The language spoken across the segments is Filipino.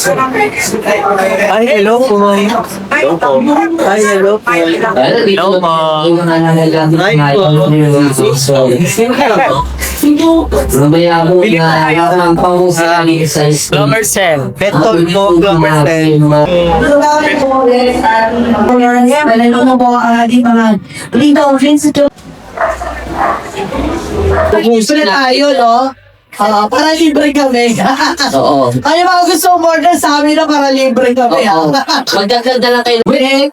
Ay, hello po. Hello po. Ay, hello po. Hello po. Hi po. Mamaya mo na ang pangusali sa school. Glomersen. Betol po, Glomersen. Gusto na tayo, no? Para libre kami. Oo. Kaya mga gusto order sa amin na para libre kami. Oo. Magdagdag na lang kayo. Wait,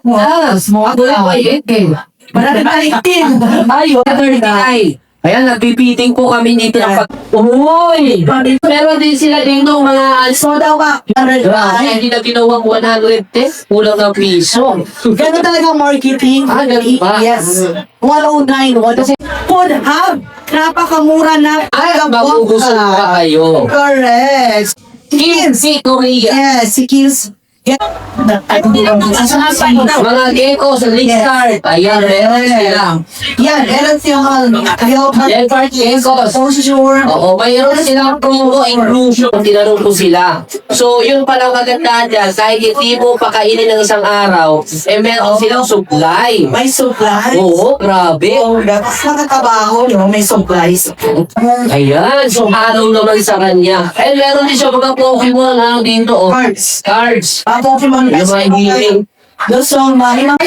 Marami tayong team. Ay, ayan, nagpipiting po kami dito ng pag... Uy! Pero din sila dito mga... So daw ka. Ay, hindi na ginawang 100 test. Kulang ng piso. Ganun talaga marketing. Ganun ba? Yes. 109. Food Hub. Napakamura na. Ay, mabubusog pa kayo. Correct. Kimchi Korea. Yes, si Kills. Mga gecko sa Lixart. Ayan, meron sila. Yan, meron siyang Lexart geckos. for sure. Oo, mayroon silang promo inclusion kung tinanong ko sila. So, yun palang maganda dyan. Kahit hindi mo pakainin ng isang araw, eh meron silang supply. May supplies. Oo, grabe. Oh, that's nakakabaho, no? May supplies. Ayan, so araw naman sa kanya. Eh, meron din siya mga Pokemon lang dito. Oh. Cards. Cards. Pokemon Yung mga healing. So,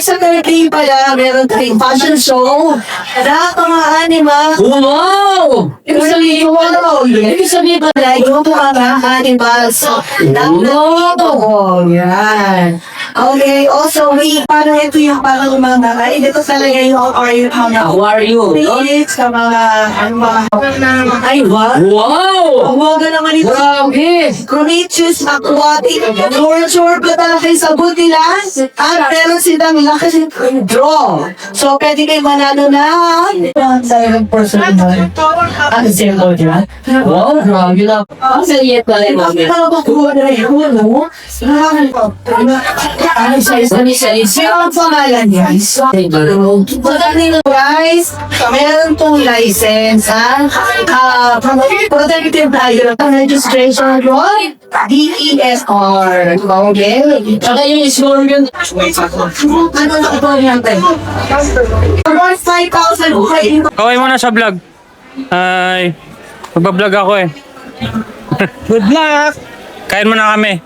sa 13 pala, meron tayong fashion show. Na mga anima. Wow! Ibig sabihin, Wow! ibig sabihin ba? Like, yung mga animals. Yan. Okay, also, parang ito yung parang mga, ay, dito talaga yung How are you? Please, sa mga, ay, what? Wow! Ang mga naman ito. Grabe! Creatures aquatic. Sure pa talaga kayo sa boot nila. At meron silang lakas draw. So, pwede kayo manalo na silent person na. Ano siya mo, di ba? Wow, grabe na. Ang saliyet na rin namin. Ano ba kuha na rin? Ano? Ano siya? Sino ang pangalan niya? Guys, meron tong license, ha? Protective tayo. Registration law, DESR. Okay? Tsaka yung scorpion. Ano na ito yan tayo? Around 5,000. Okay mo na sa vlog. Ay, magbablog ako eh. Good luck! Kain mo na kami.